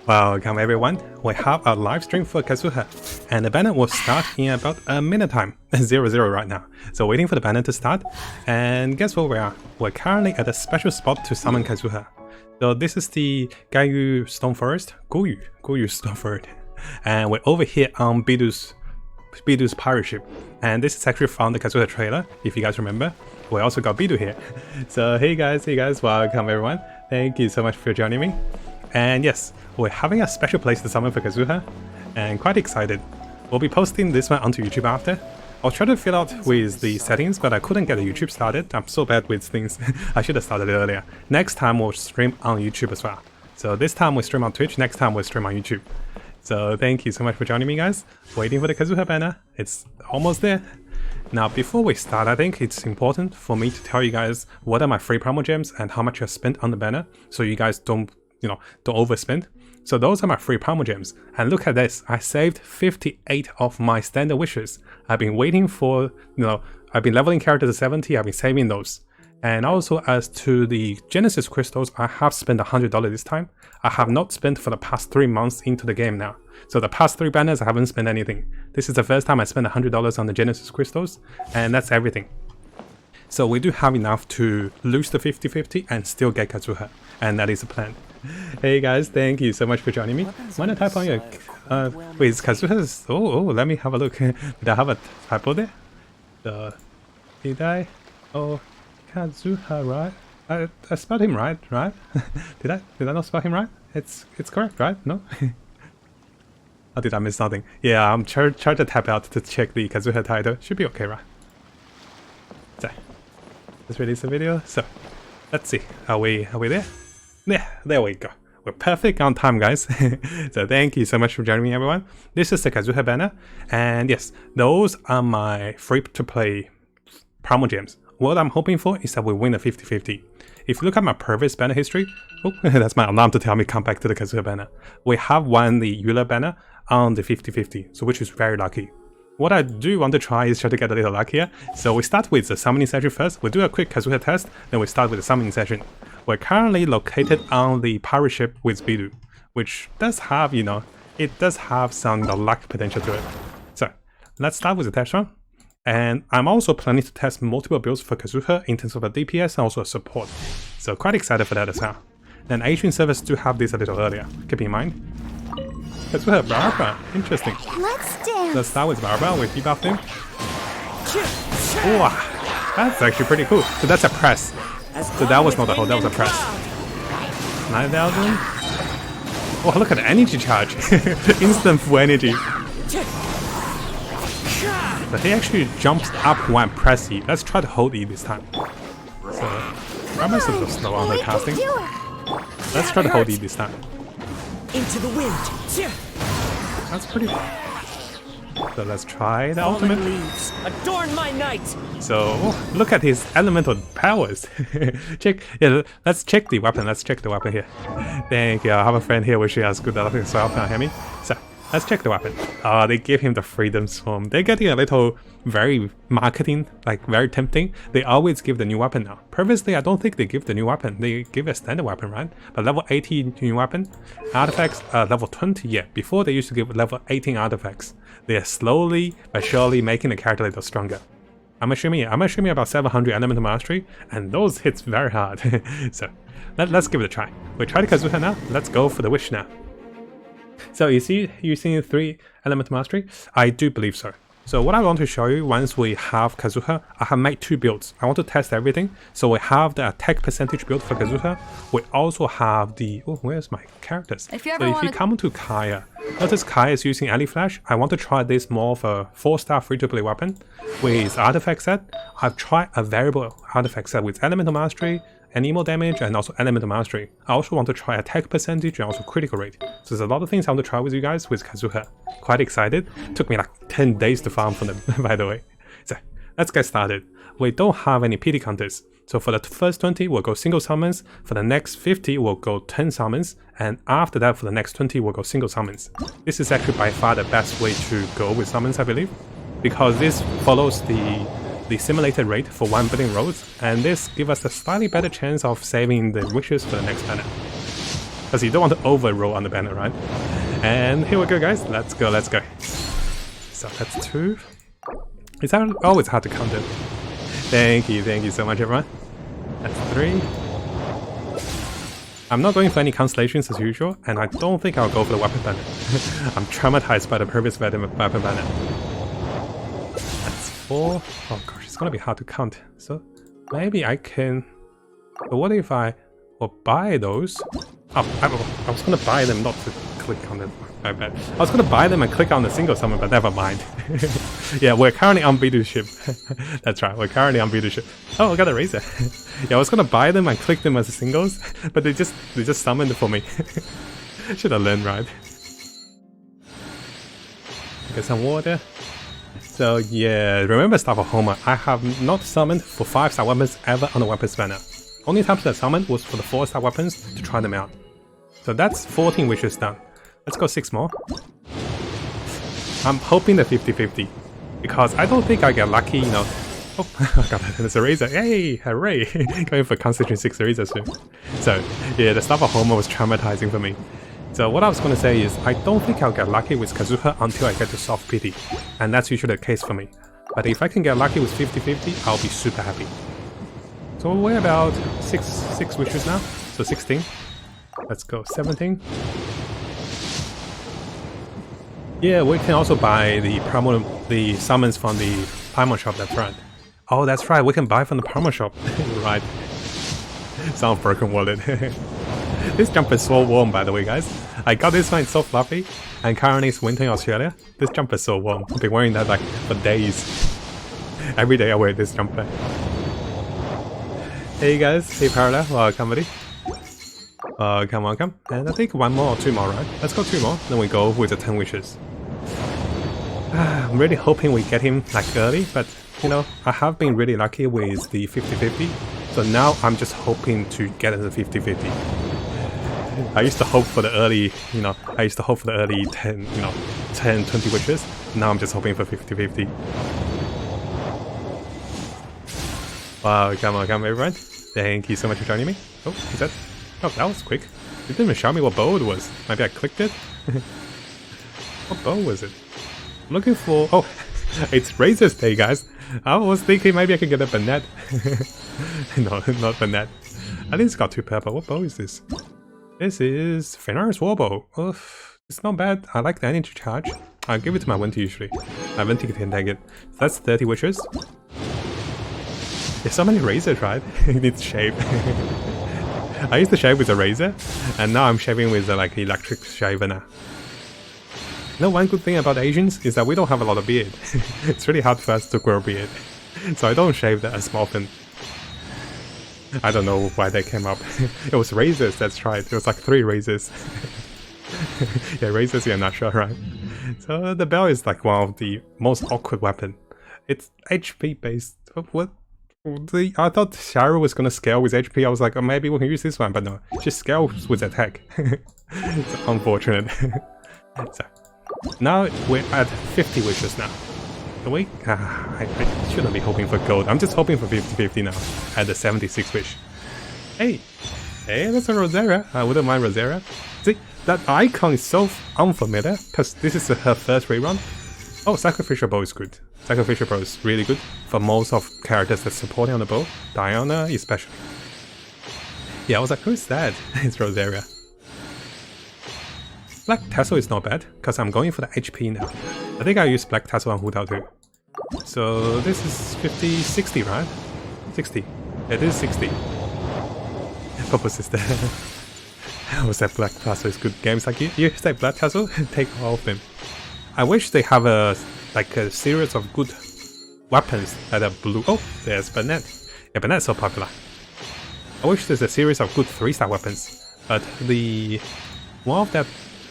Welcome everyone, we have a live stream for Kazuha, and the banner will start in about a minute time, 00 right now. So waiting for the banner to start, and guess where we are? We're currently at a special spot to summon Kazuha. So this is the Gayu Stone Forest, Goyu Stone Forest, and we're over here on Bidu's pirate ship, and this is actually from the Kazuha trailer, if you guys remember. We also got Bidu here. So hey guys, welcome everyone, thank you so much for joining me. And yes, we're having a special place to summon for Kazuha, and quite excited. We'll be posting this one onto YouTube after. I'll try to fill out with the settings, but I couldn't get the YouTube started. I'm so bad with things. I should have started it earlier. Next time we'll stream on YouTube as well. So this time we stream on Twitch, next time we'll stream on YouTube. So thank you so much for joining me guys. Waiting for the Kazuha banner. It's almost there. Now before we start, I think it's important for me to tell you guys what are my free promo gems and how much I spent on the banner, so you guys don't overspend. So those are my free promo gems, and look at this, I saved 58 of my standard wishes. I've been waiting for, I've been leveling characters to 70, I've been saving those. And also as to the Genesis crystals, I have spent $100 this time. I have not spent for the past 3 months into the game now. So the past 3 banners I haven't spent anything. This is the first time I spent $100 on the Genesis crystals, and that's everything. So we do have enough to lose the 50-50 and still get Kazuha, and that is the plan. Hey guys, thank you so much for joining me. Wanna type on your wait, is Kazuha's let me have a look. Did I have a typo there? Did I? Oh, Kazuha, right? I spelled him right? Did I not spell him right? It's correct, right? No? Or did I miss something? Yeah, I'm trying to tap out to check the Kazuha title. Should be okay, right? So let's release the video. So let's see. Are we there? Yeah, there we go. We're perfect on time, guys. So thank you so much for joining me, everyone. This is the Kazuha banner, and yes, those are my free-to-play promo gems. What I'm hoping for is that we win the 50-50. If you look at my previous banner history, that's my alarm to tell me come back to the Kazuha banner. We have won the Eula banner on the 50-50, so which is very lucky. What I do want to try is try to get a little luckier. So we start with the summoning session first. We'll do a quick Kazuha test, then we start with the summoning session. We're currently located on the pirate ship with Bidu, which does have, it does have some luck potential to it. So let's start with the test run. And I'm also planning to test multiple builds for Kazuha in terms of a DPS and also a support. So quite excited for that as well. Then Asian servers do have this a little earlier, keep in mind. Kazuha Barbara, interesting. Let's start with Barbara, we debuff him. Wow, that's actually pretty cool. So that's a press. So that was not a hold, that was a press. 9,000. Oh, look at the energy charge. Instant full energy. But he actually jumps up when press E. Let's try to hold E this time. So, Barbara's a little slow on her casting. Let's try to hold E this time. Into the wind. That's pretty good. So let's try the ultimate. Leaves, adorn my night. So look at his elemental powers. Let's check the weapon. Let's check the weapon here. Thank you. I have a friend here wishing us good luck as well. Can hear me? So let's check the weapon. They give him the freedom swarm. They're getting a little very marketing, like very tempting. They always give the new weapon now. Previously, I don't think they give the new weapon. They give a standard weapon, right? But level 18 new weapon, artifacts level 20. Yeah, before they used to give level 18 artifacts. They are slowly but surely making the character a little stronger. I'm assuming about 700 elemental mastery, and those hits very hard. So let's give it a try. We try the Kazuha now. Let's go for the wish now. So you see, using 3 elemental mastery? I do believe so. So what I want to show you, once we have Kazuha, I have made 2 builds. I want to test everything. So we have the attack percentage build for Kazuha. We also have the... Oh, where's my characters? If you come to Kaya, notice Kaya is using Alley Flash. I want to try this more of a 4-star free-to-play weapon with artifact set. I've tried a variable artifact set with elemental mastery, animal damage, and also elemental mastery. I also want to try attack percentage and also critical rate. So there's a lot of things I want to try with you guys with Kazuha. Quite excited. Took me like 10 days to farm for them, by the way. So let's get started. We don't have any PD counters. So for the first 20, we'll go single summons. For the next 50, we'll go 10 summons. And after that, for the next 20, we'll go single summons. This is actually by far the best way to go with summons, I believe, because this follows the simulated rate for 1 billion rolls, and this gives us a slightly better chance of saving the wishes for the next banner. Because you don't want to overroll on the banner, right? And here we go, guys. Let's go, let's go. So that's 2. It's always hard to count it. Thank you so much, everyone. That's 3. I'm not going for any constellations as usual, and I don't think I'll go for the weapon banner. I'm traumatized by the previous weapon banner. That's 4. Oh gosh, it's gonna be hard to count. So maybe I can... But what if I will buy those? Oh, I was gonna buy them, not to click on them. My bad. I was gonna buy them and click on the single summon, but never mind. Yeah, we're currently on leadership. That's right, we're currently on leadership. Oh, I got a razor. Yeah, I was gonna buy them and click them as singles, but they just summoned for me. Should have learned, right? Get some water. So yeah, remember Staff of Homer, I have not summoned for 5-star weapons ever on the weapons banner. Only times that I summoned was for the 4-star weapons to try them out. So that's 14 wishes done. Let's go 6 more. I'm hoping the 50-50. Because I don't think I get lucky, you know. Oh, I got it. There's a razor. Yay! Hooray! Going for Constitution 6 razor soon. So, yeah, the Staff of Homer was traumatizing for me. So what I was going to say is, I don't think I'll get lucky with Kazuha until I get to Soft Pity. And that's usually the case for me. But if I can get lucky with 50-50, I'll be super happy. So we're about 6 wishes now. So 16. Let's go 17. Yeah, we can also buy the summons from the Primal Shop, that's right. Oh, that's right, we can buy from the Primal Shop. Right. Sound broken wallet. This jumper is so warm, by the way, guys. I got this one, it's so fluffy. And currently it's winter in Australia. This jumper is so warm. I've been wearing that like for days. Every day I wear this jumper. Hey guys, hey Parallel, welcome buddy. Come on, come. And I think 1 more or 2 more, right? Let's go 2 more, then we go with the 10 wishes. I'm really hoping we get him like early, but you know, I have been really lucky with the 50-50. So now I'm just hoping to get the 50-50. I used to hope for the early, you know, 10, you know, 10, 20 wishes. Now I'm just hoping for 50-50. Wow, come on, everyone. Thank you so much for joining me. Oh, is that... Oh, that was quick. It didn't even show me what bow it was. Maybe I clicked it? What bow was it? I'm looking for... Oh, it's Razor's Day, guys. I was thinking maybe I could get a Banette. No, not Banette. At least got 2 purple. What bow is this? This is Fenrir's Warbow. Oof, it's not bad. I like the energy charge. I'll give it to my Venti usually. My Venti can take it. So that's 30 wishes. There's so many razors, right? It needs shave. I used to shave with a razor, and now I'm shaving with like electric shaver now. You know, one good thing about Asians is that we don't have a lot of beard. It's really hard for us to grow beard. So I don't shave that as often. I don't know why they came up. It was razors, that's right. It was like 3 razors. Yeah, razors, yeah, not sure, right? So the bell is like one of the most awkward weapon. It's HP based. What? I thought Shiro was gonna scale with HP. I was like, oh, maybe we can use this one, but no, she scales with attack. It's unfortunate. So now we're at 50 wishes now. Can we? I shouldn't be hoping for gold. I'm just hoping for 50-50 now at the 76 wish. Hey, that's a Rosera. I wouldn't mind Rosera. See, that icon is so unfamiliar because this is her first rerun. Oh, Sacrificial Bow is good. Sacrificial Bow is really good for most of characters that's supporting on the bow. Diana especially. Yeah, I was like, who's that? It's Rosaria. Black Tassel is not bad, because I'm going for the HP now. I think I use Black Tassel on Hu Tao too. So this is 50, 60, right? 60. It is 60. Purple Sister. I was that Black Tassel is good games like you say Black Tassel, take all of them. I wish they have a series of good weapons that are blue. Oh, there's Banette. Yeah, Banette's so popular. I wish there's a series of good 3-star weapons, but the one of that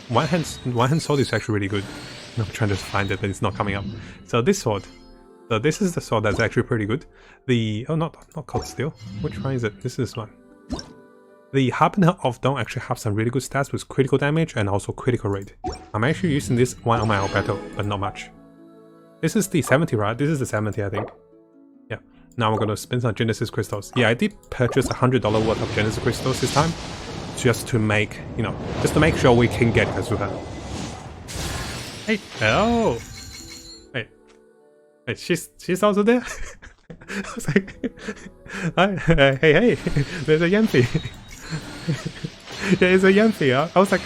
one hand sword is actually really good. I'm trying to find it, but it's not coming up. So this sword. So this is the sword that's actually pretty good. The not Cold Steel. Which one is it? This is one. The Harbinger of Dawn actually have some really good stats with critical damage and also critical rate. I'm actually using this one on my Alberto, but not much. This is the 70, right? This is the 70, I think. Yeah. Now we're gonna spend some Genesis Crystals. Yeah, I did purchase $100 worth of Genesis Crystals this time. just to make, you know, just to make sure we can get Kazuha. Hey, oh, wait, she's also there. I was like, hey, there's a Yanfi. Yeah, it's a Yanfi. I was like,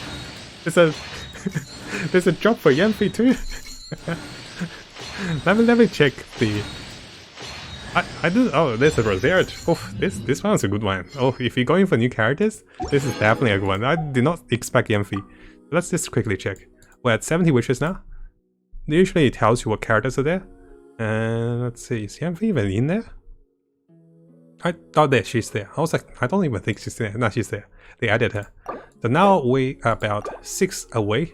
there's a job for Yanfi too. let me check the. I do. Oh, there's a Rosette. Oh, this one's a good one. Oh, if you're going for new characters, this is definitely a good one. I did not expect Yanfi. Let's just quickly check. We're at 70 wishes now. Usually it tells you what characters are there. And let's see, is Yanfi even in there? Oh, there, she's there. I was like, I don't even think she's there. No, she's there. They added her. So now we are about 6 away.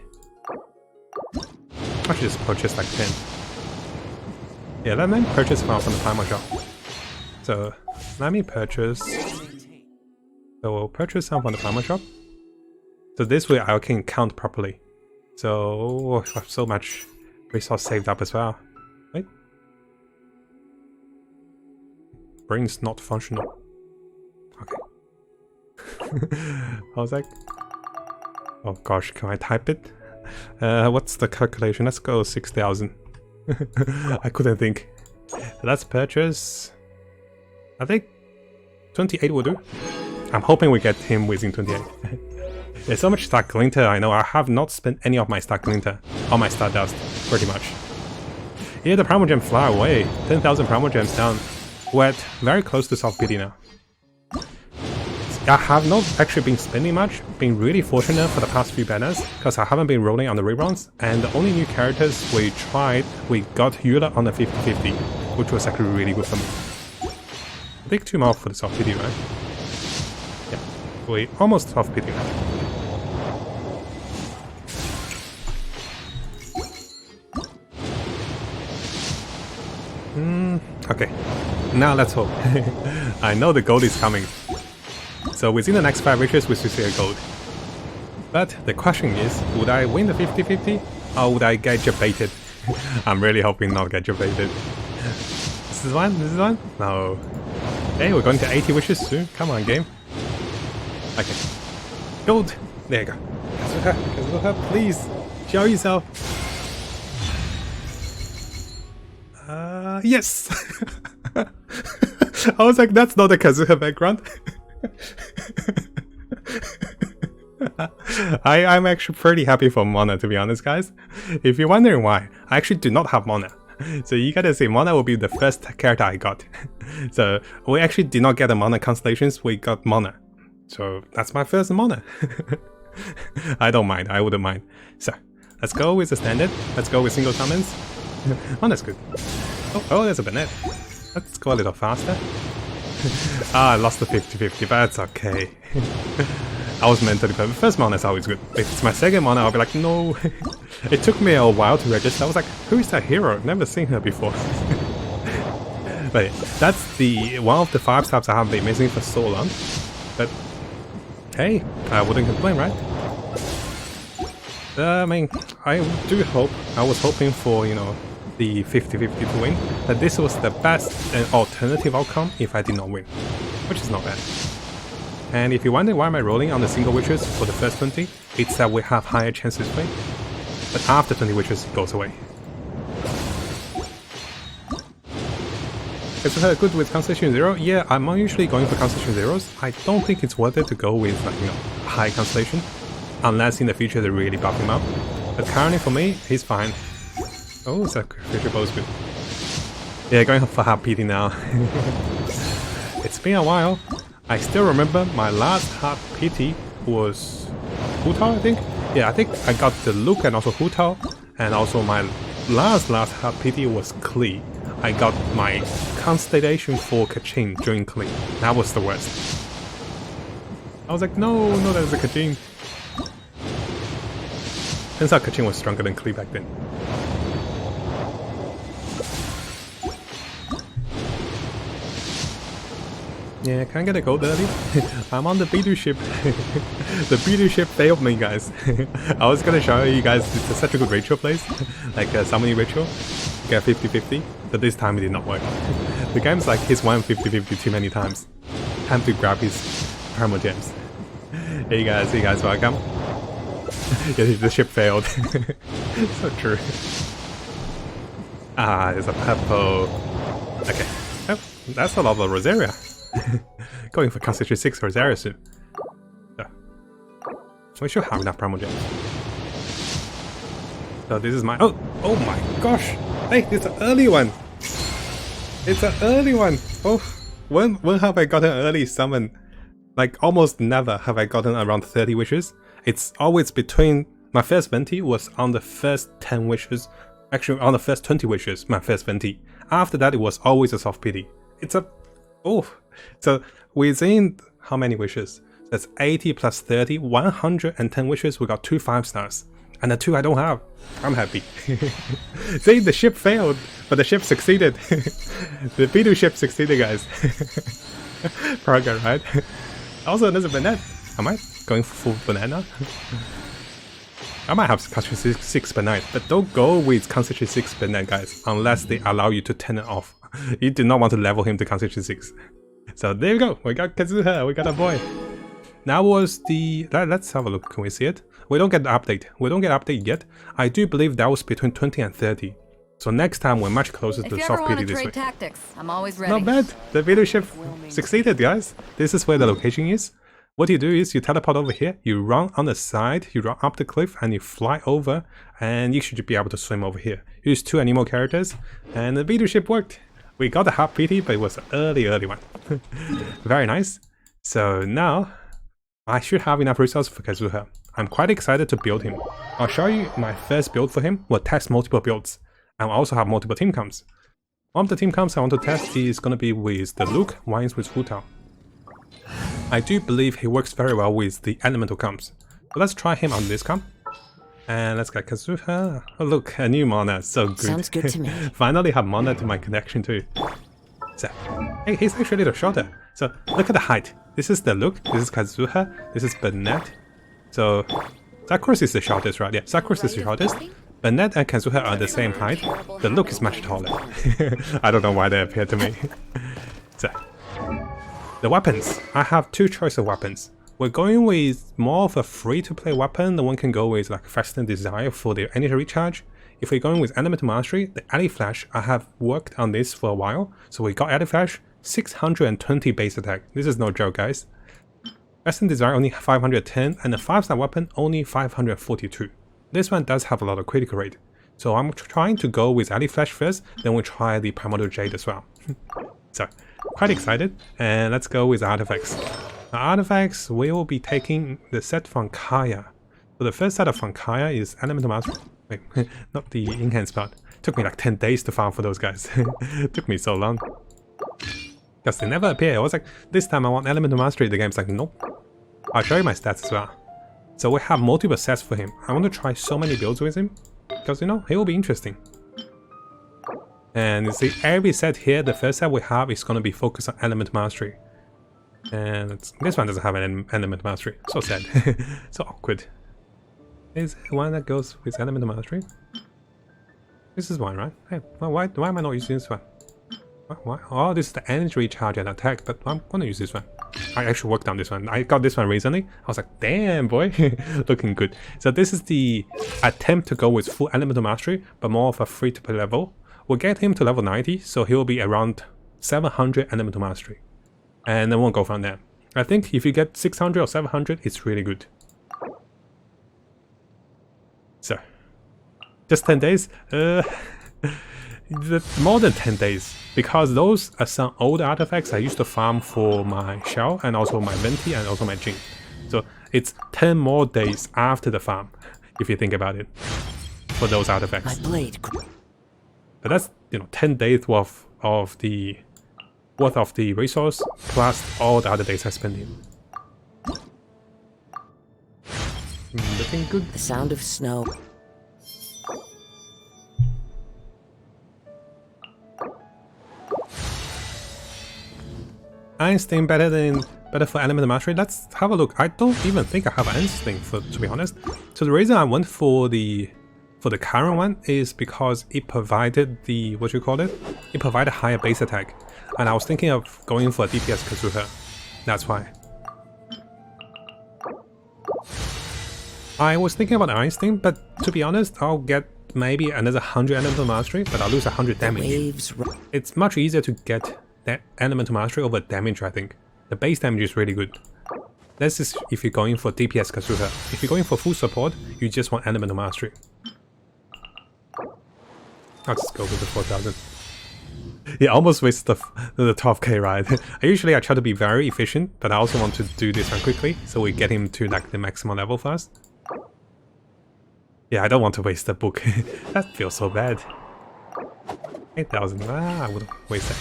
I should just purchase like 10. Yeah, let me purchase from the primal shop. So let me purchase. So we'll purchase some from the primal shop. So this way I can count properly. So I have so much resource saved up as well. Wait. Brain's not functional. Okay. I was like, oh gosh, can I type it? What's the calculation? Let's go 6,000. I couldn't think. Let's purchase. I think 28 will do. I'm hoping we get him within 28. There's so much star glinter. I know I have not spent any of my star glinter on my stardust, pretty much. Yeah, the primal gem fly away. 10,000 primal gems down. We're at very close to soft pity now. I have not actually been spending much, been really fortunate for the past few banners, because I haven't been rolling on the reruns, and the only new characters we tried, we got Eula on the 50-50, which was actually really good for me. I think 2 more for the soft pity, right? Yeah, we almost soft pity now. Okay, now let's hope. I know the gold is coming. So within the next 5 wishes we should see a gold. But the question is, would I win the 50-50 or would I get baited? I'm really hoping not get baited. This is one? This is one? No. Hey, we're going to 80 wishes soon. Come on, game. Okay. Gold! There you go. Kazuha, please! Show yourself! Yes! I was like, that's not a Kazuha background. I'm actually pretty happy for Mona, to be honest, guys. If you're wondering why, I actually do not have Mona. So you gotta say Mona will be the first character I got. So we actually did not get the Mona constellations, we got Mona. So that's my first Mona. I don't mind, I wouldn't mind. So let's go with the standard, let's go with single summons. Mona's good. Oh, there's a Banner. Let's go a little faster. I lost the 50-50, but that's okay. I was mentally prepared. First Mona is always good. If it's my second Mona, I'll be like, no. It took me a while to register. I was like, who is that hero? Never seen her before. But yeah, that's the one of the 5 stops I have been missing for so long. But hey, I wouldn't complain, right? I mean, I do hope. I was hoping for, you know, the 50-50 to win, that this was the best and alternative outcome if I did not win, which is not bad. And if you wonder why am I rolling on the single witches for the first 20, it's that we have higher chances to win, but after 20 witches it goes away. Is it good with Constellation 0? Yeah, I'm usually going for Constellation 0s. I don't think it's worth it to go with, like, you know, high Constellation, unless in the future they really buff him up. But currently for me, he's fine. Oh, it's a creature bow is good. Yeah, going for hard PT now. It's been a while. I still remember my last hard PT was Hutao, I think? Yeah, I think I got the Luke and also Hutao, and also my last hard PT was Klee. I got my Constellation for Kachin during Klee. That was the worst. I was like, no, there's a Kachin. Turns out Kachin was stronger than Klee back then. Yeah, can I get a gold early? I'm on the Bidu ship. The Bidu ship failed me, guys. I was gonna show you guys it's such a good ritual place, like a summoning ritual. You get 50-50, but this time it did not work. The game's like he's won 50-50 too many times. Time to grab his primal gems. Hey guys, welcome. Yeah, the ship failed. So true. Ah, there's a purple. Okay. Oh, that's a lot of Rosaria. Going for Constitution 6 Rosaria soon. So, we should have enough Primogems. So this is my... Oh my gosh! Hey, it's an early one! It's an early one! Oh, when have I gotten an early summon? Like, almost never have I gotten around 30 wishes. It's always between... My first Venti was on the first 10 wishes. Actually, on the first 20 wishes, my first Venti. After that, it was always a soft pity. It's a... Oh! So, within how many wishes? That's 80 plus 30, 110 wishes, we got 2 5-stars. And the 2 I don't have. I'm happy. See, the ship failed, but the ship succeeded. The B2 ship succeeded, guys. Progress, right? Also, there's a banana. Am I going for full banana? I might have Constitution 6 banana, but don't go with Constitution 6 banana, guys, unless they allow you to turn it off. You do not want to level him to Constitution 6. So there we go. We got Kazuha. We got a boy. Now was the... Let's have a look. Can we see it? We don't get the update. We don't get update yet. I do believe that was between 20 and 30. So next time we're much closer to soft PD this way. Tactics, I'm always ready. Not bad. The video ship succeeded, guys. This is where the location is. What you do is you teleport over here, you run on the side, you run up the cliff, and you fly over, and you should be able to swim over here. Use 2 animal characters, and the video ship worked. We got a hard PT, but it was an early one. Very nice. So now, I should have enough resources for Kazuha. I'm quite excited to build him. I'll show you my first build for him. We'll test multiple builds. And I'll also have multiple team comps. One of the team comps I want to test is going to be with the Luke, one is with Wu Tao. I do believe he works very well with the elemental comps. So let's try him on this comp. And let's get Kazuha. Oh look, a new mana, so good. Sounds good to me. Finally have mana to my connection too. So, hey, he's actually a little shorter. So look at the height. This is the Luke, this is Kazuha, this is Burnett. So, Sakuras is the shortest, right? Yeah, Sakuras is the shortest. Burnett and Kazuha are the same height. The Luke is much taller. I don't know why they appear to me. So, the weapons. I have 2 choice of weapons. We're going with more of a free-to-play weapon. The one can go with like Fasten Desire for the energy recharge. If we're going with Elemental Mastery, the Alley Flash, I have worked on this for a while. So we got Alley Flash, 620 base attack. This is no joke, guys. Fasten Desire only 510, and the 5-star weapon only 542. This one does have a lot of critical rate. So I'm trying to go with Alley Flash first, then we'll try the Primordial Jade as well. So, quite excited, and let's go with artifacts. The artifacts, we will be taking the set from Kaya. So the first set from Kaya is Elemental Mastery. Wait, not the enhanced part. Took me like 10 days to farm for those guys. Took me so long. Because they never appear. I was like, this time I want Elemental Mastery. The game's like, nope. I'll show you my stats as well. So we have multiple sets for him. I want to try so many builds with him. Because, you know, he will be interesting. And you see, every set here, the first set we have is going to be focused on Elemental Mastery. And this one doesn't have an Elemental Mastery. So sad. So awkward. Is one that goes with Elemental Mastery? This is one, right? Hey, well, why am I not using this one? Why? Oh, this is the energy recharge and attack, but I'm gonna use this one. I actually worked on this one. I got this one recently. I was like, damn, boy, looking good. So this is the attempt to go with full Elemental Mastery, but more of a free-to-play level. We'll get him to level 90, so he will be around 700 Elemental Mastery. And then we'll go from there. I think if you get 600 or 700, it's really good. So, just 10 days? More than 10 days, because those are some old artifacts I used to farm for my Shell and also my Venti and also my Jing. So it's 10 more days after the farm, if you think about it, for those artifacts. My blade. But that's, you know, 10 days worth of the resource plus all the other days I spent in. Looking good. The sound of snow. Einstein better for Elemental Mastery. Let's have a look. I don't even think I have Einstein, to be honest. So the reason I went for the current one is because it provided the it provided higher base attack, and I was thinking of going for a DPS Kazuha. That's why. I was thinking about the Ice thing, but to be honest, I'll get maybe another 100 elemental mastery, but I'll lose 100 damage. Waves. It's much easier to get that elemental mastery over damage, I think. The base damage is really good. This is if you're going for DPS Kazuha. If you're going for full support, you just want elemental mastery. I'll just go with the 4000. Yeah, almost wasted the 12k, right? I try to be very efficient, but I also want to do this one quickly, so we get him to like the maximum level fast. Yeah, I don't want to waste the book. That feels so bad. 8,000. Ah, I wouldn't waste that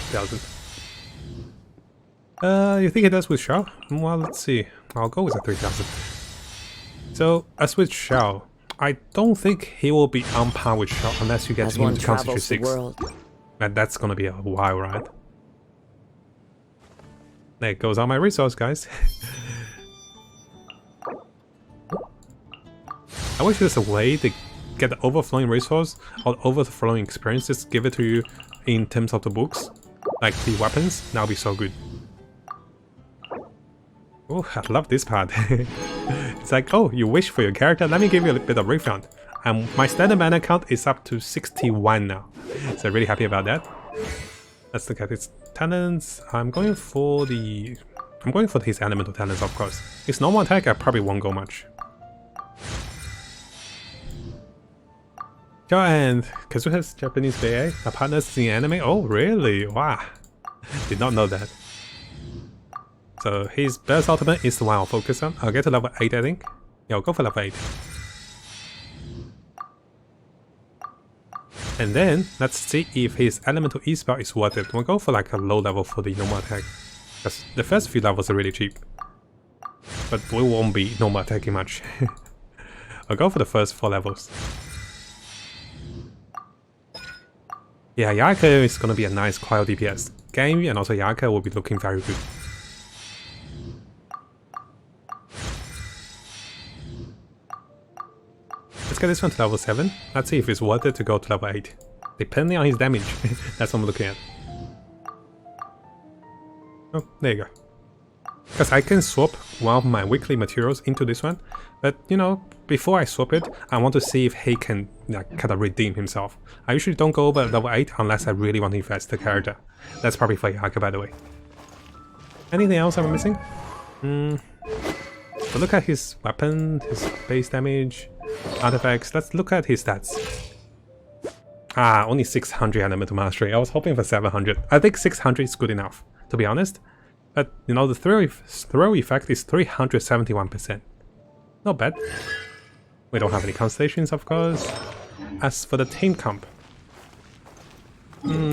8,000. You think it does with Shao? Well, let's see. I'll go with a 3,000. So, as with Shao, I don't think he will be on par with Shao unless you get him to Concentrate 6. And that's gonna be a while, right? There goes all my resource, guys. I wish there's a way to get the overflowing resource or overflowing experiences, give it to you in terms of the books. Like the weapons, that would be so good. Oh, I love this part. It's like, oh, you wish for your character, let me give you a bit of refund. My standard mana count is up to 61 now. So really happy about that. Let's look at his talents. I'm going for his elemental talents, of course. His normal attack I probably won't go much. Yo, and Kazuha's Japanese BA are partners in anime? Oh really? Wow. Did not know that. So his best ultimate is the one I'll focus on. I'll get to level 8 I think. Yeah, I'll go for level 8. And then, let's see if his elemental E spell is worth it. We'll go for like a low level for the normal attack. Because the first few levels are really cheap. But we won't be normal attacking much. I'll go for the first 4 levels. Yeah, Ayaka is gonna be a nice cryo DPS. Game and also Ayaka will be looking very good. Let's get this one to level 7. Let's see if it's worth it to go to level 8. Depending on his damage. That's what I'm looking at. Oh, there you go. Because I can swap one of my weekly materials into this one. But, you know, before I swap it, I want to see if he can kind of redeem himself. I usually don't go over level 8 unless I really want to invest the character. That's probably for Ayaka, by the way. Anything else I'm missing? So look at his weapon, his base damage, artifacts. Let's look at his stats. Ah, only 600 elemental mastery. I was hoping for 700. I think 600 is good enough, to be honest. But, you know, the throw effect is 371%. Not bad. We don't have any constellations, of course. As for the team comp,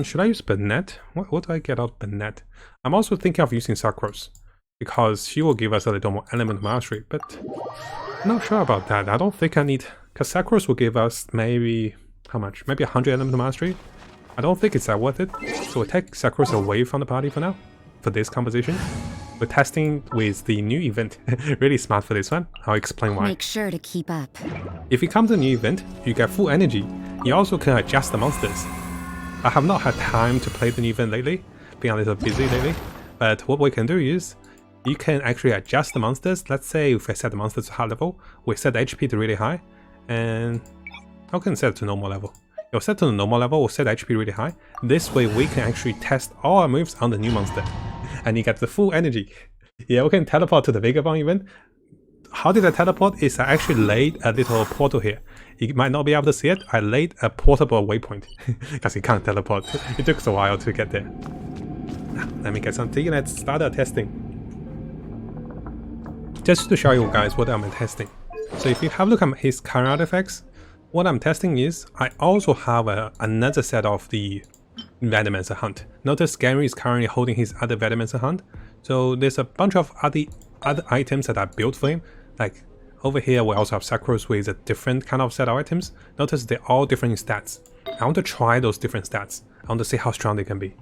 should I use Burnett? What do I get out of Burnett? I'm also thinking of using Sakros, because she will give us a little more element mastery, but I'm not sure about that. I don't think I need, because Sakros will give us maybe, how much? Maybe 100 element mastery? I don't think it's that worth it, so we'll take Sakros away from the party for now, for this composition. We're testing with the new event. Really smart for this one. I'll explain why. Make sure to keep up. If you come to a new event, you get full energy. You also can adjust the monsters. I have not had time to play the new event lately, being a little busy lately, but what we can do is, you can actually adjust the monsters. Let's say if I set the monsters to high level, we set the HP to really high, and how can set it to normal level? You'll set to the normal level, we'll set HP really high. This way we can actually test all our moves on the new monster. And you get the full energy. Yeah, we can teleport to the Vagabond event. How did I teleport? Is I actually laid a little portal here. You might not be able to see it. I laid a portable waypoint. Because you can't teleport. It took us a while to get there. Now, let me get something. Let's start our testing. Just to show you guys what I'm testing. So if you have a look at his current artifacts, what I'm testing is, I also have another set of the Venomancer Hunt. Notice Gary is currently holding his other Venomancer Hunt. So there's a bunch of other items that I built for him. Like over here we also have Sakros with a different kind of set of items. Notice they're all different in stats. I want to try those different stats. I want to see how strong they can be.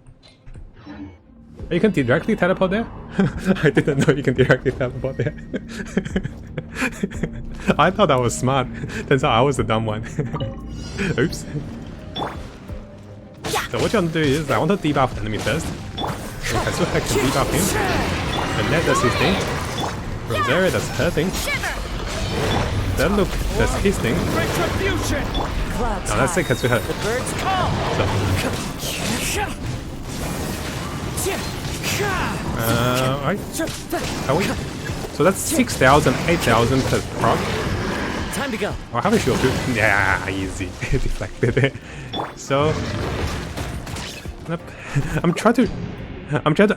You can directly teleport there? I didn't know you can directly teleport there. I thought I was smart. Turns out I was the dumb one. Oops. So what you want to do is, I want to debuff the enemy first. So Kazuha can debuff him. And that does his thing. Rosary does her thing. that look, that's his thing. Retribution! Clouds Now let's say high. Kazuha. The birds call! Right. Are we? So that's 6,000, 8,000 per proc. Time to go. Oh, how much you do? Yeah, easy. Deflected. So I'm trying to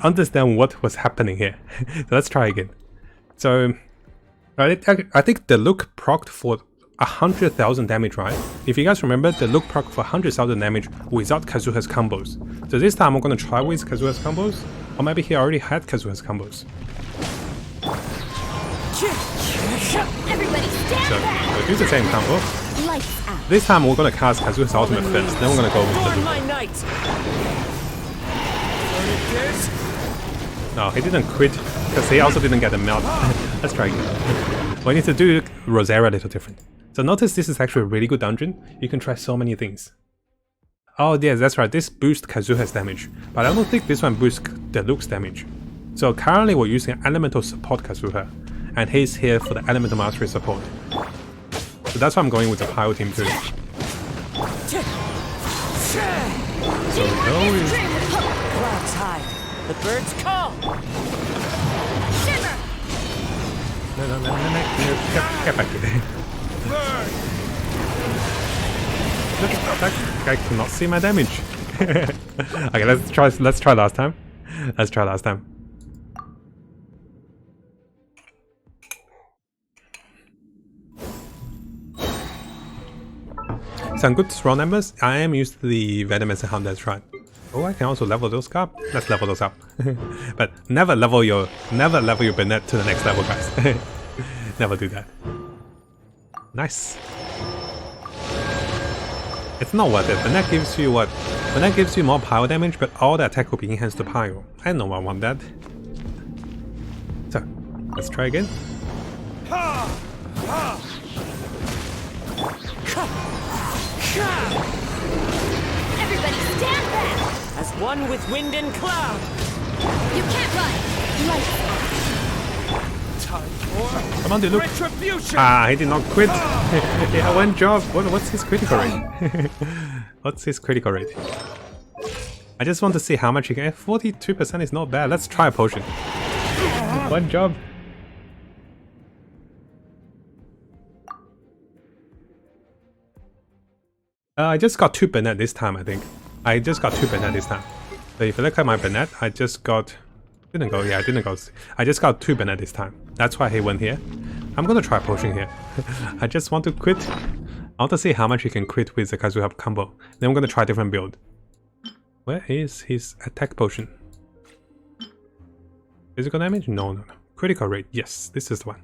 understand what was happening here. So let's try again. So I think the look procced for 100,000 damage, right? If you guys remember, the look proc for 100,000 damage without Kazuha's combos. So this time I'm gonna try with Kazuha's combos, or maybe he already had Kazuha's combos. Everybody stand So back. we'll do the same combo. Lights out. This time we're gonna cast Kazuha's ultimate first, then we're gonna go with the Adorn loop. my night! No, he didn't quit, because he also didn't get a melt. Let's try again. We need to do Rosera a little different. So notice this is actually a really good dungeon. You can try so many things. Oh yes, that's right, this boosts Kazuha's damage, but I don't think this one boosts the Luke's damage. So currently we're using Elemental Support Kazuha, and he's here for the Elemental Mastery support. So that's why I'm going with the Pyro team too. So no is... Clouds high. The birds call! Shiver. No, get back here. Look, that guy cannot see my damage. Okay, let's try last time. Let's try last time. Some good throw numbers. I am used to the Venomous and Hound, that's right. Oh, I can also level those up. Let's level those up. But never level your Bennett to the next level, guys. Never do that. Nice. It's not worth it. Bennett gives you what? Bennett gives you more power damage, but all the attack will be enhanced to pyro. I know I want that. So, let's try again. Everybody stand back. As one with wind and cloud! You can't run. Lights out. Time for Come on, dude, look. retribution! Ah, he did not quit. Yeah, one job. What's his critical rate? What's his critical rate? I just want to see how much he can. 42% is not bad. Let's try a potion. One job. I just got 2 Bennett this time, I think. I just got 2 Bennett this time. So if you look at my Bennett, I just got... Didn't go, yeah, I didn't go. I just got 2 Bennett this time. That's why he went here. I'm gonna try potion here. I just want to quit. I want to see how much he can quit with the Kazuha combo. Then I'm gonna try a different build. Where is his attack potion? Physical damage? No. Critical rate, yes, this is the one.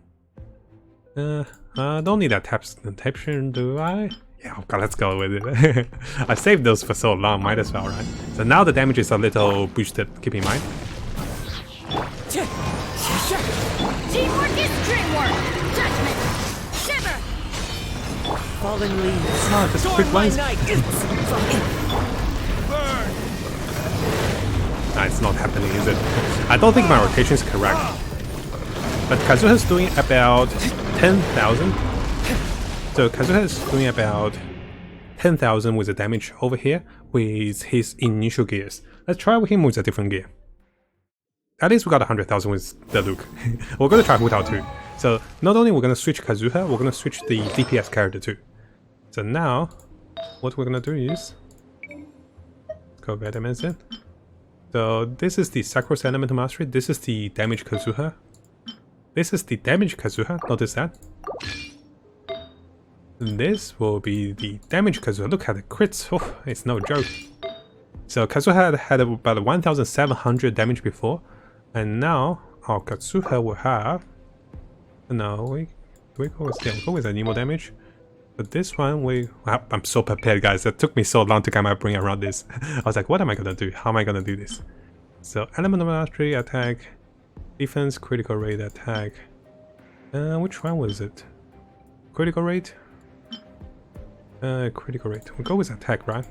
Don't need that taption, do I? Yeah, okay, let's go with it. I saved those for so long, might as well, right? So now the damage is a little boosted, keep in mind. Teamwork is dreamwork. Judgment. Shiver. Fallen leaves. Oh, just Adorn quick my ones. night! Nah, it's not happening, is it? I don't think my rotation is correct. But Kazuha is doing about 10,000. So Kazuha is doing about 10,000 with the damage over here with his initial gears. Let's try with him with a different gear. At least we got 100,000 with the Luke. We're gonna try without too. So not only we're gonna switch Kazuha, we're gonna switch the DPS character too. So now, what we're gonna do is... Let's go Venomous in. So this is the Sacros Elemental Mastery, this is the damage Kazuha. This is the damage Kazuha, notice that. This will be the damage Kazuha. Look at the crits, oh, it's no joke. So Kazuha had about 1,700 damage before, and now our Kazuha will have... No, we go with Anemo damage. But this one, I'm so prepared, guys. It took me so long to get my brain around this. I was like, what am I gonna do? How am I gonna do this? So Elemental Mastery, attack, defense, critical rate, attack. Which one was it? Critical rate? Critical rate. We'll go with attack, right?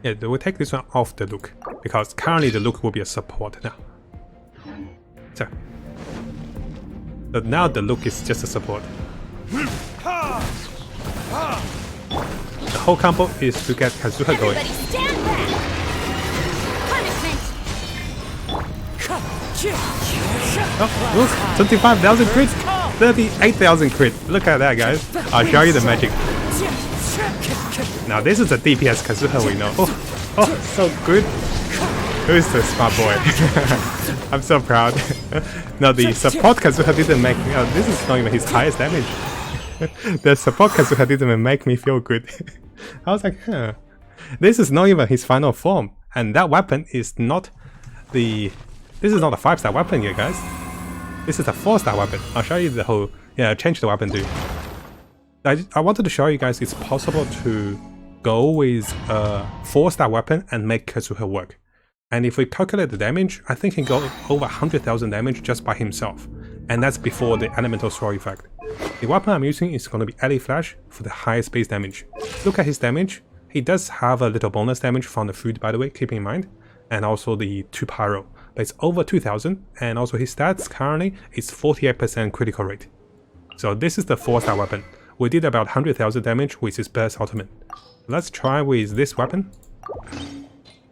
Yeah, we'll take this one off the Luke, because currently the Luke will be a support now. So, But now the look is just a support. The whole combo is to get Kazuha going. Everybody stand back! Punishment! Oh, look! 25,000 crit! 38,000 crit! Look at that, guys. I'll show you the magic. Now this is a DPS Kazuha we know. Oh, so good. Who's the smart boy? I'm so proud. No, the support Kazuha didn't make me... Oh, this is not even his highest damage. The support Kazuha didn't make me feel good. I was like, huh. This is not even his final form. And that weapon is not the... This is not a 5-star weapon here, guys. This is a 4-star weapon. I'll show you the whole... Yeah, change the weapon too. I wanted to show you guys it's possible to go with a 4-star weapon and make Kazuha work. And if we calculate the damage, I think he can go over 100,000 damage just by himself. And that's before the elemental sword effect. The weapon I'm using is going to be Ellie Flash for the highest base damage. Look at his damage. He does have a little bonus damage from the food, by the way, keep in mind. And also the 2 pyro. But it's over 2,000. And also his stats currently is 48% critical rate. So this is the 4-star weapon. We did about 100,000 damage with his burst ultimate. Let's try with this weapon.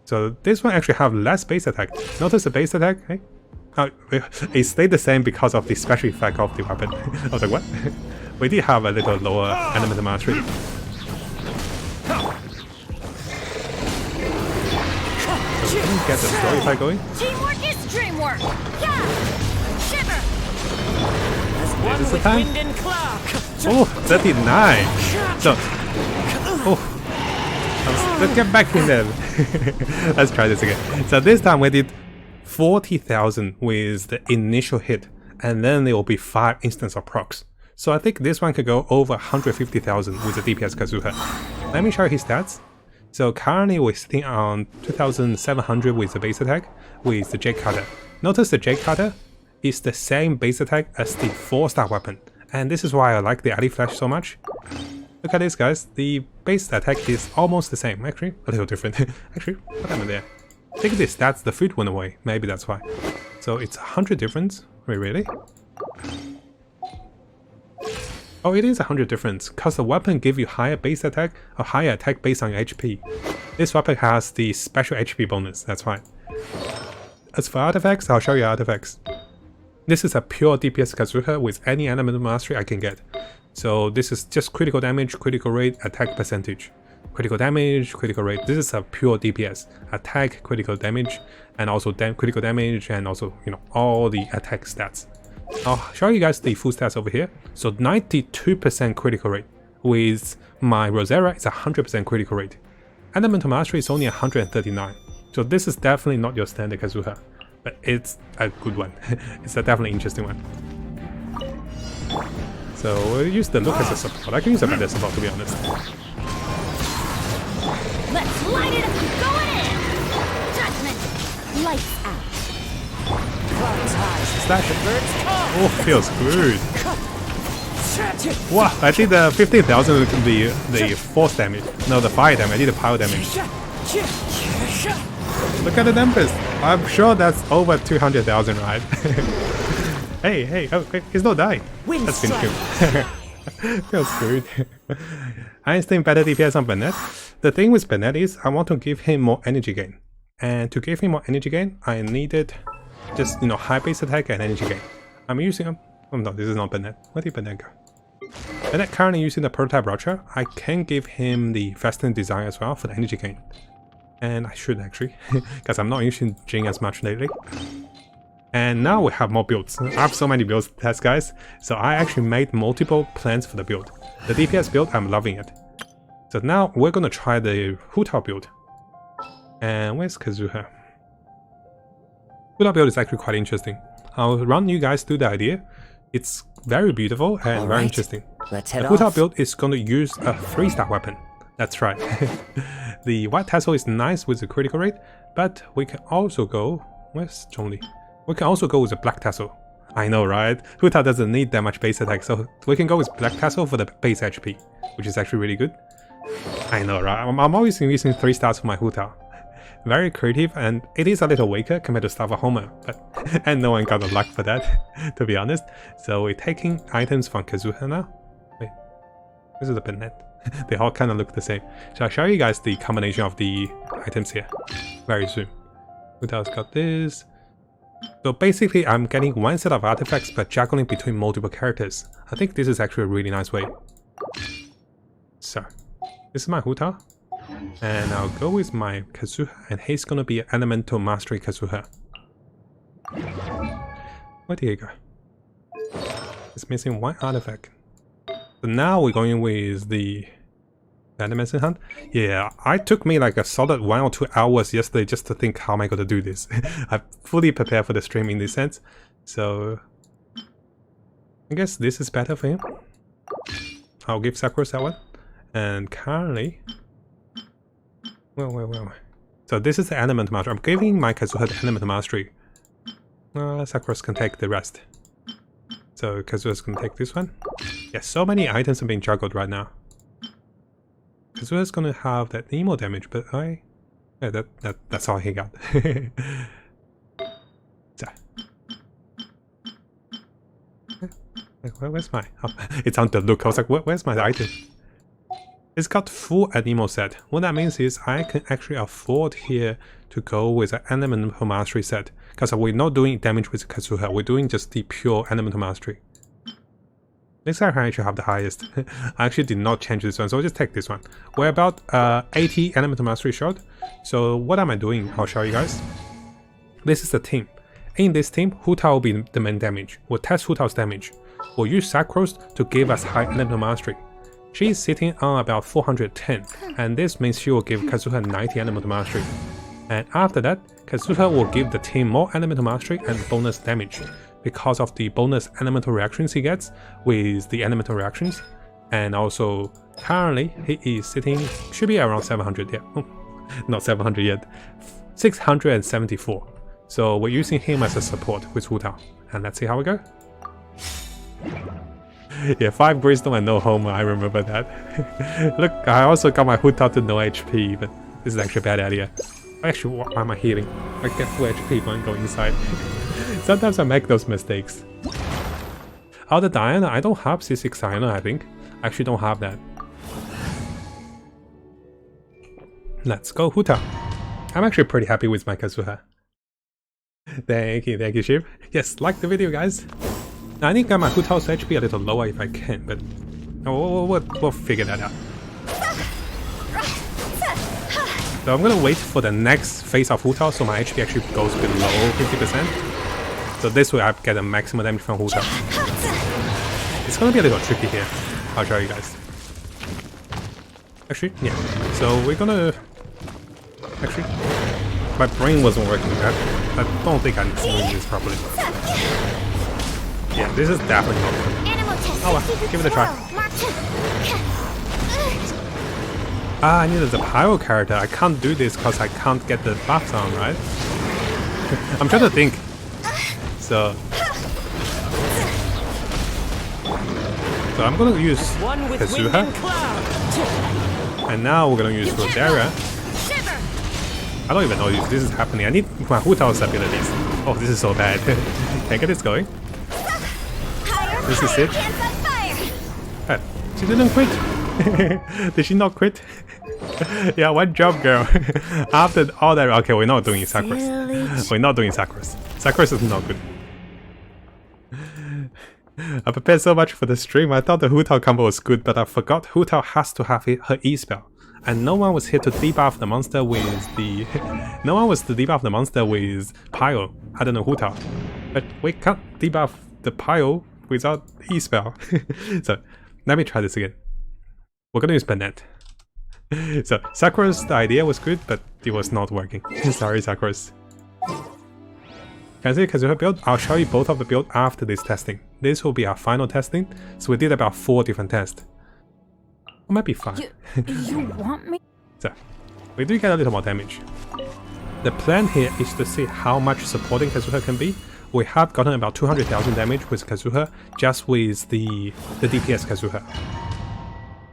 So this one actually have less base attack. Notice the base attack, hey? It stayed the same because of the special effect of the weapon. I was like, what? We did have a little lower elemental mastery. So let me get the story effect going. Teamwork is dreamwork! Yeah! Shiver! This is the time. Oh, 39! So, oh. Let's get back in there. Let's try this again. So this time we did 40,000 with the initial hit, and then there will be 5 instances of procs. So I think this one could go over 150,000 with the DPS Kazuha. Let me show you his stats. So currently we're sitting on 2,700 with the base attack with the Jade Cutter. Notice the Jade Cutter is the same base attack as the 4-star weapon, and this is why I like the Ellie Flash so much. Look at this, guys. The base attack is almost the same. Actually, a little different. Actually, what happened there? I think the stats, the food went away. Maybe that's why. So it's 100 difference. Wait, really? Oh, it is 100 difference, because the weapon gives you higher base attack or higher attack based on your HP. This weapon has the special HP bonus, that's why. As for artifacts, I'll show you artifacts. This is a pure DPS Kazuha with any elemental mastery I can get. So this is just critical damage, critical rate, attack percentage. Critical damage, critical rate. This is a pure DPS. Attack, critical damage, and also critical damage, and also, you know, all the attack stats. I'll show you guys the full stats over here. So 92% critical rate. With my Rosera, it's 100% critical rate. Elemental Mastery is only 139. So this is definitely not your standard Kazuha. But it's a good one. It's a definitely interesting one. So we'll use the look as a support. I can use a better support, to be honest. Let's light it up! Going in! Judgment! Lights out! Slash it. Oh, feels good. Wow, I did the 15,000 the force damage. No, the fire damage. I did the power damage. Look at the numbers. I'm sure that's over 200,000, right? Hey, oh, he's not dying. That's been good. Feels good. Einstein better DPS on Bennett. The thing with Bennett is I want to give him more energy gain. And to give him more energy gain, I needed just, you know, high base attack and energy gain. I'm using him. Oh no, this is not Bennett. Where did Bennett go? Bennett currently using the prototype Roger. I can give him the Fasten Design as well for the energy gain. And I should actually, because I'm not using Jing as much lately. And now we have more builds. I have so many builds to test, guys. So I actually made multiple plans for the build. The DPS build, I'm loving it. So now we're going to try the Hu Tao build. And where's Kazuha? Hu Tao build is actually quite interesting. I'll run you guys through the idea. It's very beautiful and very interesting. Let's head the Hu Tao off. build is going to use a 3-star weapon. That's right. The white tassel is nice with the critical rate, but we can also go... Where's Zhongli? We can also go with a black tassel. I know, right? Hu Tao doesn't need that much base attack, so we can go with black tassel for the base HP, which is actually really good. I know, right? I'm always using 3 stars for my Hu Tao. very creative, and it is a little weaker compared to Starva Homer, but and no one got the luck for that, to be honest. So we're taking items from Kazuha now. Wait, this is a Banette. They all kind of look the same. So I'll show you guys the combination of the items here very soon. Who else got this? So basically, I'm getting one set of artifacts but juggling between multiple characters. I think this is actually a really nice way. So, this is my Huta. And I'll go with my Kazuha, and he's gonna be an Elemental Mastery Kazuha. Where did he go? It's missing one artifact. So now we're going with the Medicine Hunt. Yeah, it took me like a solid 1 or 2 hours yesterday just to think how am I going to do this. I fully prepared for the stream in this sense. So I guess this is better for him. I'll give Sakura that one. And currently... Well. So this is the Element Mastery. I'm giving my Kazuha the Element Mastery. Sakura can take the rest. So Kazuha's gonna take this one. Yeah, so many items are being juggled right now. Kazuha's gonna have that emo damage, but yeah, that's all he got. So. Where's my... Oh, it's on the look. I was like, where's my item? It's got full Anemo set. What that means is I can actually afford here to go with an Elemental Mastery set. Because we're not doing damage with Kazuha, we're doing just the pure Elemental Mastery. This guy can actually have the highest. I actually did not change this one, so I'll just take this one. We're about 80 Elemental Mastery short. So what am I doing? I'll show you guys. This is the team. In this team, Huta will be the main damage. We'll test Huta's damage. We'll use Sakura's to give us high Elemental Mastery. She's sitting on about 410, and this means she will give Kazuha 90 Elemental Mastery. And after that, Kazuha will give the team more Elemental Mastery and bonus damage because of the bonus elemental reactions he gets with the elemental reactions. And also, currently, he is sitting, should be around 700, yeah. Oh, not 700 yet, 674. So we're using him as a support with Huta. And let's see how we go. Yeah, 5 Greystone and no Homer, I remember that. Look, I also got my Huta to no HP, but this is actually a bad idea. Actually, why am I healing? I get full HP when I go inside. Sometimes I make those mistakes. Oh, the Diana, I don't have C6 Diana, I think. I actually don't have that. Let's go Huta. I'm actually pretty happy with my Kazuha. Thank you, Sheep. Yes, like the video, guys. Now, I think my Huta's HP a little lower if I can, but we'll figure that out. So I'm gonna wait for the next phase of Huta so my HP actually goes below 50%. So this way I get a maximum damage from Huta. It's gonna be a little tricky here. I'll show you guys. Actually, yeah. So we're gonna... Actually, my brain wasn't working. I don't think I'm doing this properly. Yeah, this is definitely not good. Oh well, give it a try. I needed the Pyro character. I can't do this because I can't get the buffs on, right? I'm trying to think. So I'm gonna use Kazuha. And now we're gonna use Rosaria. I don't even know if this is happening. I need my Huta's abilities. Oh, this is so bad. Can I get this going? This is it. She didn't quit. Did she not quit? Yeah, one job, girl. After all that, okay, we're not doing Sakura's. We're not doing Sakura's. Sakura's is not good. I prepared so much for the stream. I thought the Huta combo was good, but I forgot Huta has to have her E spell. And no one was here to debuff the monster with the... no one was to debuff the monster with Pyro. I don't know Huta. But we can't debuff the Pyro without E spell. So, let me try this again. We're gonna use Banette. So, Sakura's the idea was good, but it was not working. Sorry, Sakura's. Can I see Kazuha build? I'll show you both of the build after this testing. This will be our final testing, so we did about 4 different tests. Or might be 5. You want me? So, we do get a little more damage. The plan here is to see how much supporting Kazuha can be. We have gotten about 200,000 damage with Kazuha, just with the DPS Kazuha.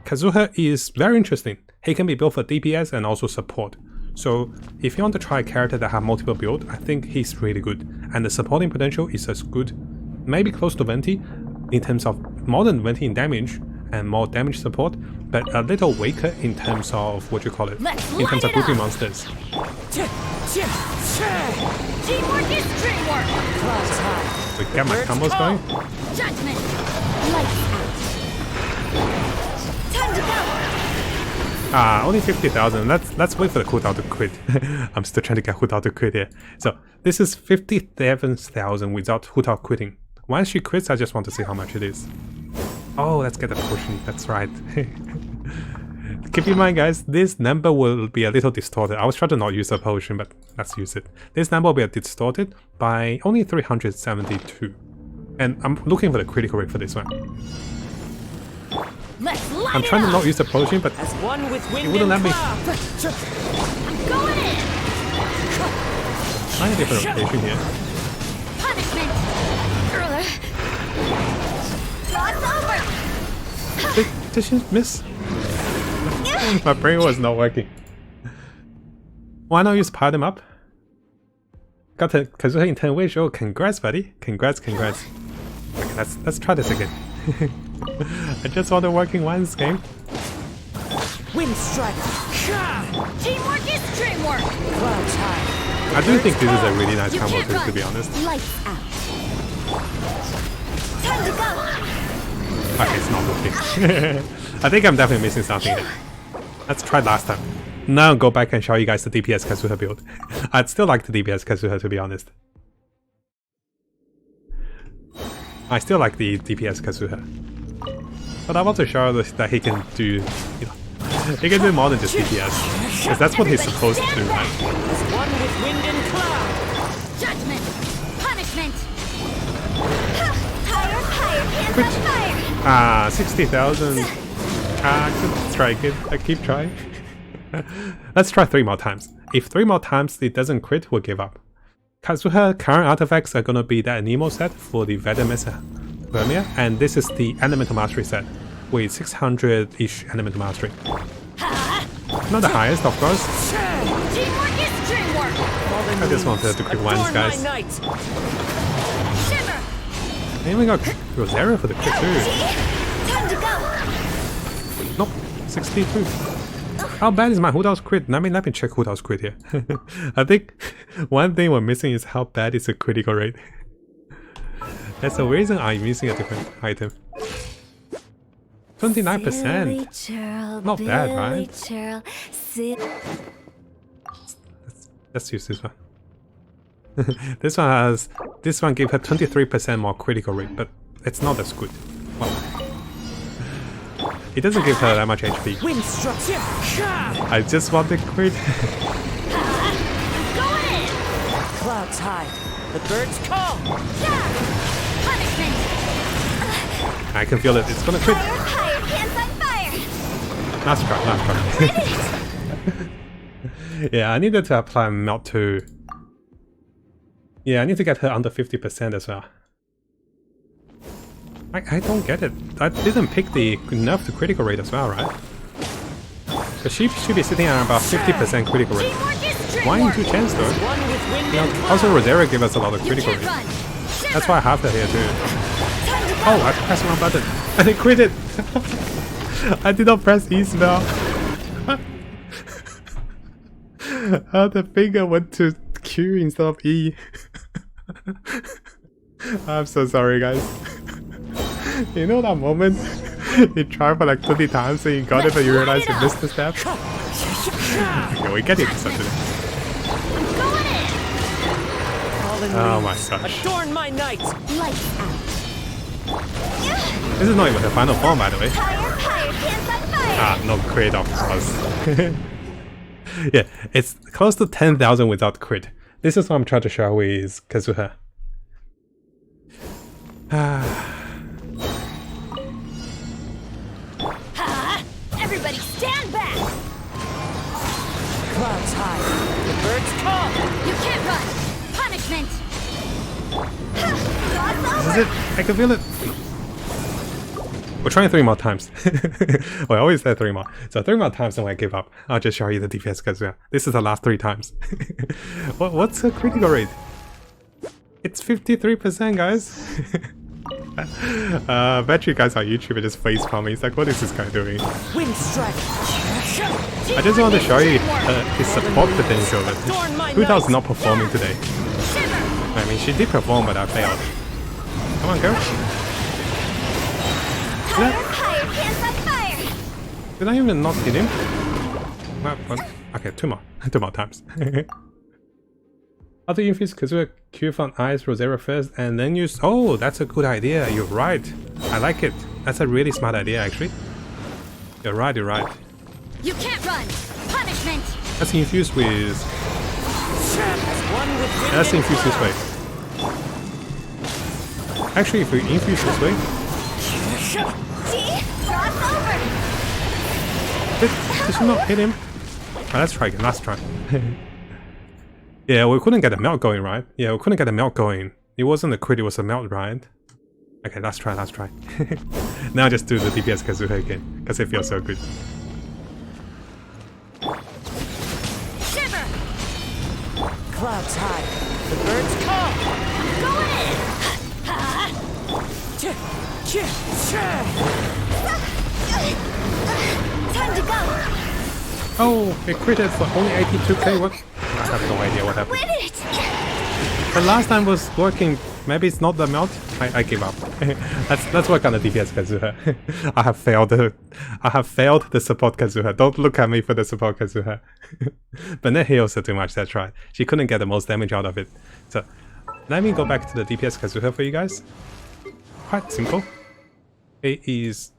Kazuha is very interesting. He can be built for DPS and also support. So if you want to try a character that have multiple builds, I think he's really good. And the supporting potential is as good, maybe close to Venti, in terms of more than Venti in damage and more damage support, but a little weaker in terms of what you call it, in terms of grouping monsters. Teamwork is dreamwork. Clouds high. We get my combos going. Judgment. Lights out. Time to go. Ah, only 50,000. Let's wait for the cooldown to quit. I'm still trying to get cooldown to quit here. So this is 57,000 without cooldown quitting. Once she quits, I just want to see how much it is. Oh, let's get the potion. That's right. Keep in mind, guys, this number will be a little distorted. I was trying to not use a potion, but let's use it. This number will be distorted by only 372. And I'm looking for the critical rate for this one. Let's light I'm trying to not use the potion, but As one with wind it wouldn't let and me. cloud. Going in. Find a different location here. Punishment. It's over. Did she miss? My brain was not working. Why not use Pile Them Up? Got a Kazuha in 10 ways. Oh, congrats, buddy. Congrats. Okay, let's try this again. I just want to work in once game. Wind strike. Teamwork is dreamwork. Clouds high. I do think this is a really nice You combo can't too, run. to be honest. Lights out. Time to go. Okay, it's not working. I think I'm definitely missing something here. Let's try last time. Now go back and show you guys the DPS Kazuha build. I'd still like the DPS Kazuha, to be honest. I still like the DPS Kazuha. But I want to show that he can do, you know, he can do more than just DPS. Because that's what he's supposed to do, right? As one with wind and cloud. Judgment. Punishment. Higher, hands on fire. Ah, 60,000. I could try it. I keep trying. Let's try 3 more times. If 3 more times it doesn't crit, we'll give up. Kazuha current artifacts are gonna be that Nemo set for the Yoimiya, and this is the Elemental Mastery set with 600-ish Elemental Mastery. Not the highest, of course. Teamwork is dreamwork. I just wanted to quick ones, guys. Shimmer. I even got Rosario for the crit too. Time to go. Nope, 62. How bad is my Hudao's crit? Let me check Hudao's crit here. I think one thing we're missing is how bad is the critical rate. That's the reason I'm missing a different item. 29%. Not bad, right? Let's use this one. This one gave her 23% more critical rate, but it's not as good. Well, it doesn't give her that much HP. Wind structure. I just want the crit. Going in. Clouds high. The birds call. Punishment. I can feel it. It's gonna crit. Higher, hands on fire. Last try. Yeah, I needed to apply melt to. Yeah, I need to get her under 50% as well. I don't get it. I didn't pick the enough to critical rate as well, right? But she should be sitting at about 50% critical rate. Why in 2 chance though? One with wind You and know, cloud. also Rosario gave us a lot of critical rate. That's why I have her here too. Oh, I pressed the wrong button. I didn't quit it. I did not press E spell. The finger went to Q instead of E. I'm so sorry, guys. You know that moment you tried for like 20 times and you got it, but you realize you missed the step? Okay, we get it this afternoon. Oh my gosh. Adorn my night. Lights out. This is not even the final form, by the way. Higher, hands on fire. Ah, no crit, of course. Yeah, it's close to 10,000 without crit. This is what I'm trying to show with Kazuha. Everybody stand back. Clouds high. The birds call. You can't run. Punishment. This is it. I can feel it. We're trying 3 more times. Well, I always say 3 more. So 3 more times and I give up. I'll just show you the DPS Kazuha. This is the last 3 times. What's the critical rate? It's 53%, guys. Bet you guys on YouTube are just face palming. It's like, what is this guy doing? Wind strike. I just want to show you his support potential. Hu Tao's not performing today. I mean, she did perform, but I failed. Come on, girl. Did I even not hit him? What? Okay, 2 more. 2 more times. How to infuse Kazuha Q from Eyes Rosera first and then use... Oh, that's a good idea. You're right. I like it. That's a really smart idea, actually. You're right, you're right. You can't run. Punishment. Let's infuse with... Let's infuse this way. Actually, if we infuse this way... See? Cross over. Did she not hit him? Oh, let's try again, let's try. Yeah, we couldn't get the melt going, right? Yeah, we couldn't get the melt going. It wasn't a crit, it was a melt, right? Okay, let's try, let's try. Now just do the DPS Kazuha again, because it feels so good. Shiver. Clouds high. The birds call. Time to go. Oh, it critted for only 82k, what? I have no idea what happened. Win it. But last time was working, maybe it's not the melt? I give up. let's work on the DPS Kazuha. I have failed the support Kazuha. Don't look at me for the support Kazuha. But that heals her too much, that's right. She couldn't get the most damage out of it. So let me go back to the DPS Kazuha for you guys. Quite simple. It is...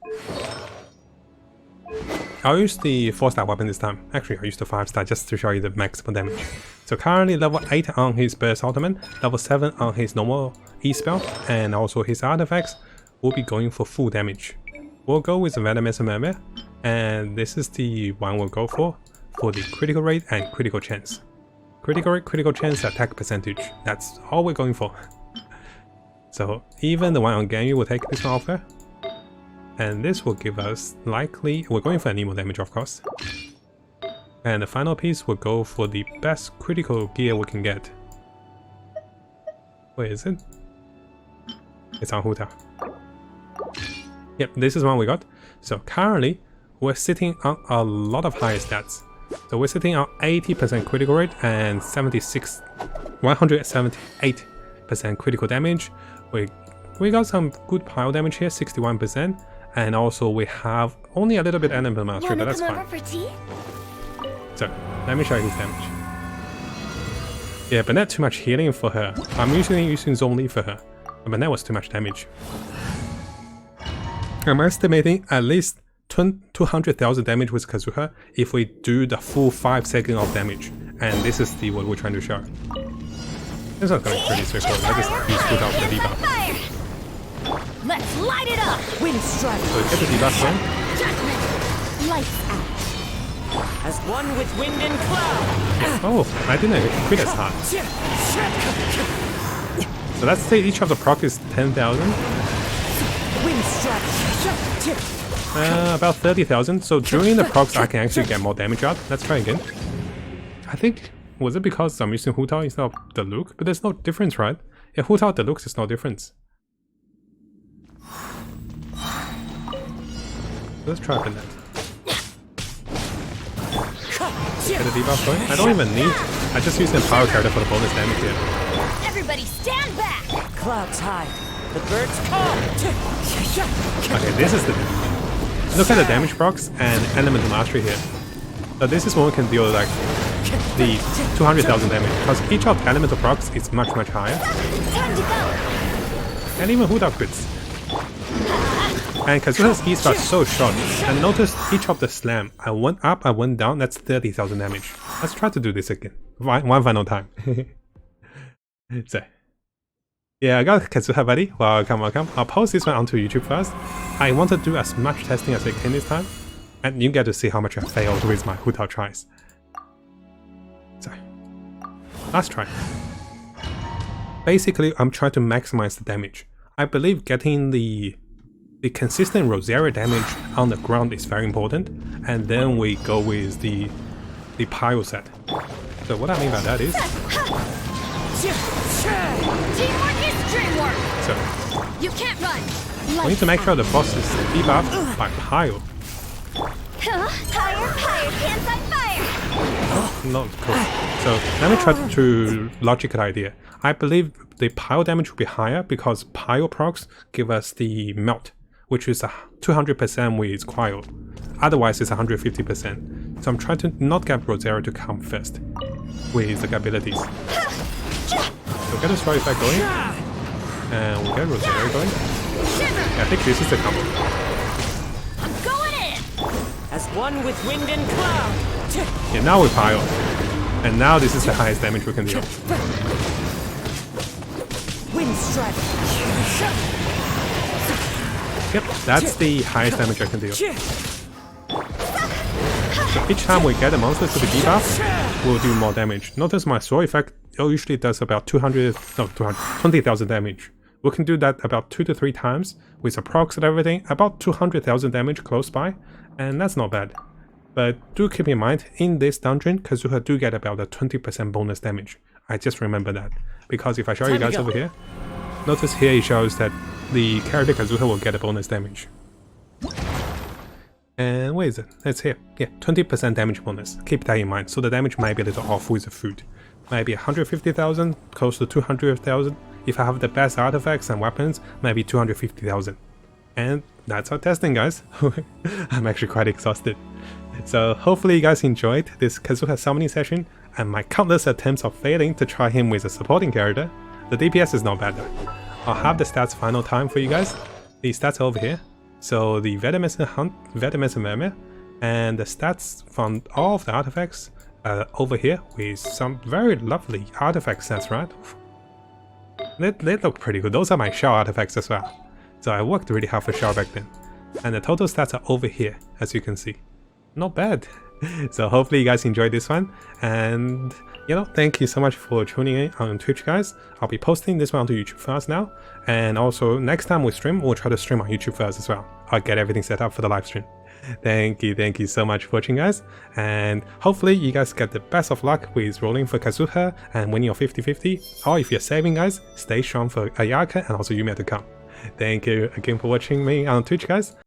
I'll use the 4-star weapon this time. Actually, I'll use the 5-star just to show you the maximum damage. So currently level 8 on his burst ultimate, level 7 on his normal E spell, and also his artifacts will be going for full damage. We'll go with the Venomous Mermaid, and this is the one we'll go for the critical rate and critical chance. Critical rate, critical chance, attack percentage. That's all we're going for. So even the one on Ganyu will take this one off there. And this will give us likely... We're going for Nemo damage, of course. And the final piece will go for the best critical gear we can get. Where is it? It's on Hu Tao. Yep, this is one we got. So currently, we're sitting on a lot of higher stats. So we're sitting on 80% critical rate and 178% critical damage. We got some good pile damage here, 61%. And also we have only a little bit element mastery, but that's fine. So, let me show you his damage. Yeah, but not too much healing for her. I'm usually using Zone Leaf for her, but that was too much damage. I'm estimating at least 200,000 damage with Kazuha if we do the full 5 seconds of damage. And this is what we're trying to show. This is going pretty straightforward. I just use Hu Tao for the debuff. Let's light it up. Wind strike. So get the debuff going. Judgment. Lights out. As one with wind and cloud. Oh, I didn't quit as hard. So let's say each of the proc is 10,000. Wind strike. About 30,000. So during the procs I can actually get more damage out. Let's try again. I think, was it because I'm using Hu Tao instead of the Luke? But there's no difference, right? Yeah, Hu Tao, the Luke, there's no difference. Let's try for that. Get a debuff going. I don't even need. I just use the power character for the bonus damage here. Everybody stand back. Clouds high. The birds call. Okay, this is the... Look at the damage procs and element mastery here. So this is when we can deal like the 200,000 damage, because each of the elemental procs is much higher. Time to go. And even Hu Tao crits. And Kazuha's E spell is so short, and notice each of the slam, I went up, I went down, that's 30,000 damage. Let's try to do this again, one final time. So, yeah, I got Kazuha buddy, welcome. I'll post this one onto YouTube first. I want to do as much testing as I can this time, and you get to see how much I failed with my Hu Tao tries. So, last try. Basically, I'm trying to maximize the damage. I believe getting the the consistent Rosario damage on the ground is very important, and then we go with the pile set. So what I mean by that is, Teamwork is dreamwork. so You can't run. we need to make sure the boss is debuffed by pile. Higher, higher, hands on fire. Not cool. So let me try to logical idea. I believe the pile damage will be higher because pile procs give us the melt, which is 200% with Cryo. Otherwise it's 150%. So I'm trying to not get Rosario to come first with the abilities. So get a strike effect going, and we'll get Rosario going. Yeah, I think this is the combo. I'm going in. As one with wind and cloud. Yeah, now we pile. And now this is the highest damage we can deal. Wind strike. Yep, that's the highest damage I can deal. So each time we get a monster to be debuffed, we'll do more damage. Notice my sword effect usually does about 20,000 damage. We can do that about 2 to 3 times with the procs and everything, about 200,000 damage close by, and that's not bad. But do keep in mind, in this dungeon, Kazuha do get about a 20% bonus damage. I just remember that, because if I show you guys over here, notice here it shows that the character Kazuha will get a bonus damage. And where is it? It's here. Yeah, 20% damage bonus. Keep that in mind. So the damage might be a little off with the food. Maybe 150,000, close to 200,000. If I have the best artifacts and weapons, maybe 250,000. And that's our testing, guys. I'm actually quite exhausted. So hopefully you guys enjoyed this Kazuha summoning session and my countless attempts of failing to try him with a supporting character. The DPS is not bad though. I'll have the stats final time for you guys. The stats are over here. So the Vedemesser Hunt, Vedemesser Mermir, and the stats from all of the artifacts over here with some very lovely artifact stats, right? They look pretty good. Those are my shell artifacts as well. So I worked really hard for shell back then. And the total stats are over here, as you can see. Not bad. So hopefully you guys enjoyed this one, and you know, thank you so much for tuning in on Twitch, guys. I'll be posting this one to YouTube first now, and also next time we stream, we'll try to stream on YouTube first as well. I'll get everything set up for the live stream. Thank you so much for watching, guys, and hopefully you guys get the best of luck with rolling for Kazuha and winning your 50-50, or if you're saving, guys, stay strong for Ayaka and also Yoimiya to come. Thank you again for watching me on Twitch, guys.